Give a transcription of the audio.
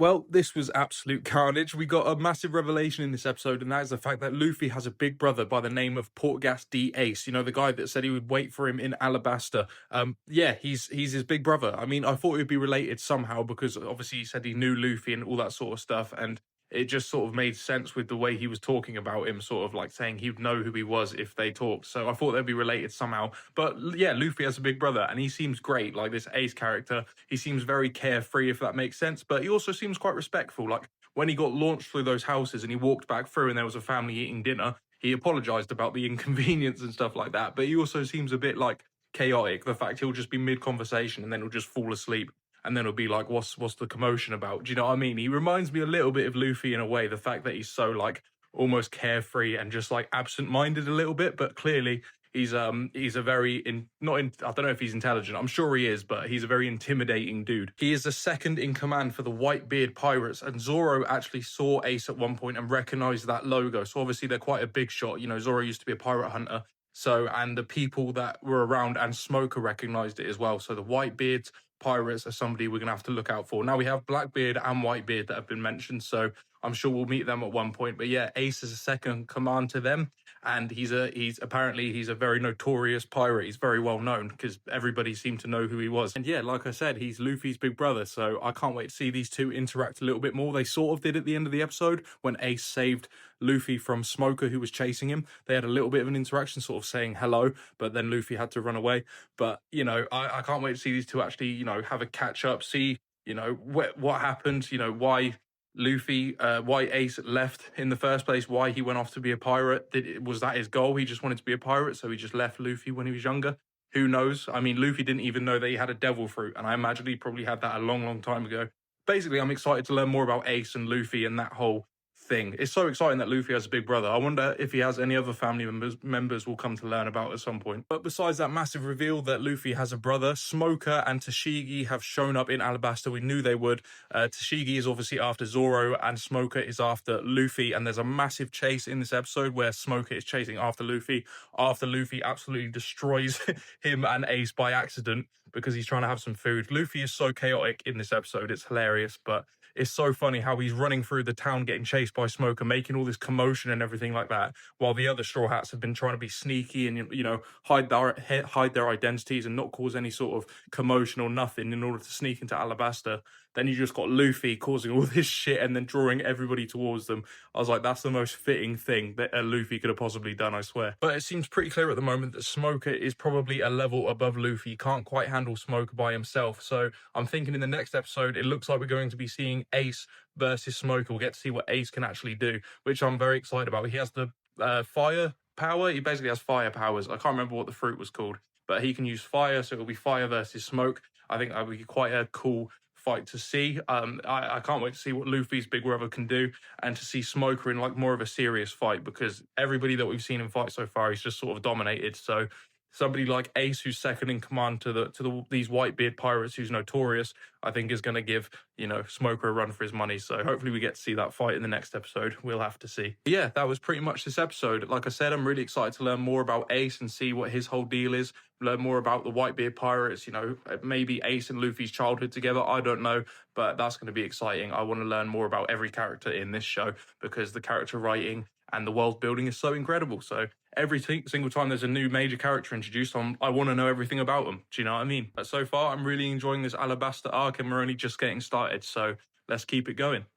Well, this was absolute carnage. We got a massive revelation in this episode, and that is the fact that Luffy has a big brother by the name of Portgas D Ace. You know, the guy that said he would wait for him in Alabasta. Yeah, he's his big brother. I mean, I thought it would be related somehow because obviously he said he knew Luffy and all that sort of stuff, and it just sort of made sense with the way he was talking about him, sort of like saying he'd know who he was if they talked. So I thought they'd be related somehow. But yeah, Luffy has a big brother, and he seems great. Like this Ace character, he seems very carefree, if that makes sense. But he also seems quite respectful. Like when he got launched through those houses and he walked back through, and there was a family eating dinner, he apologized about the inconvenience and stuff like that. But he also seems a bit like chaotic. The fact he'll just be mid conversation and then he'll just fall asleep and then it'll be like, what's the commotion about? Do you know what I mean? He reminds me a little bit of Luffy in a way, the fact that he's so like almost carefree and just like absent-minded a little bit, but clearly he's a very not in I don't know if he's intelligent. I'm sure he is, but he's a very intimidating dude. He is the second in command for the Whitebeard Pirates, and Zoro actually saw Ace at one point and recognized that logo. So obviously they're quite a big shot. You know, Zoro used to be a pirate hunter. So, and the people that were around and Smoker recognized it as well. So the Whitebeards pirates are somebody we're going to have to look out for. Now we have Blackbeard and Whitebeard that have been mentioned, so I'm sure we'll meet them at one point. But yeah, Ace is a second command to them, and he's apparently he's a very notorious pirate. He's very well known because everybody seemed to know who he was. And yeah, like I said, he's Luffy's big brother, so I can't wait to see these two interact a little bit more. They sort of did at the end of the episode when Ace saved Luffy from Smoker, who was chasing him. They had a little bit of an interaction, sort of saying hello, but then Luffy had to run away. But you know, I can't wait to see these two actually, you know, have a catch up, see, you know, what happened, you know, why Luffy, why Ace left in the first place, why he went off to be a pirate. Was that his goal? He just wanted to be a pirate, so he just left Luffy when he was younger. Who knows? I mean, Luffy didn't even know that he had a devil fruit, and I imagine he probably had that a long, long time ago. Basically, I'm excited to learn more about Ace and Luffy and that whole thing. It's so exciting that Luffy has a big brother. I wonder if he has any other family members we'll come to learn about at some point. But besides that massive reveal that Luffy has a brother, Smoker and Tashigi have shown up in Alabasta. We knew they would. Tashigi is obviously after Zoro and Smoker is after Luffy, and there's a massive chase in this episode where Smoker is chasing after Luffy absolutely destroys him and Ace by accident because he's trying to have some food. Luffy is so chaotic in this episode, it's hilarious, but it's so funny how he's running through the town getting chased by Smoker, making all this commotion and everything like that, while the other Straw Hats have been trying to be sneaky and, you know, hide their identities and not cause any sort of commotion or nothing in order to sneak into Alabasta. Then you just got Luffy causing all this shit and then drawing everybody towards them. I was like, that's the most fitting thing that Luffy could have possibly done, I swear. But it seems pretty clear at the moment that Smoker is probably a level above Luffy. He can't quite handle Smoker by himself. So I'm thinking in the next episode, it looks like we're going to be seeing Ace versus Smoker. We'll get to see what Ace can actually do, which I'm very excited about. He has the fire power. He basically has fire powers. I can't remember what the fruit was called, but he can use fire, so it'll be fire versus smoke. I think that would be quite a cool fight to see. I can't wait to see what Luffy's big brother can do and to see Smoker in like more of a serious fight, because everybody that we've seen him fight so far, he's just sort of dominated. So somebody like Ace, who's second in command to these Whitebeard pirates, who's notorious, I think is going to give, you know, Smoker a run for his money. So hopefully we get to see that fight in the next episode. We'll have to see. But yeah, that was pretty much this episode. Like I said, I'm really excited to learn more about Ace and see what his whole deal is. Learn more about the Whitebeard pirates. You know, maybe Ace and Luffy's childhood together. I don't know, but that's going to be exciting. I want to learn more about every character in this show because the character writing and the world building is so incredible. So every single time there's a new major character introduced, I want to know everything about them. Do you know what I mean? But so far, I'm really enjoying this Alabasta arc, and we're only just getting started. So let's keep it going.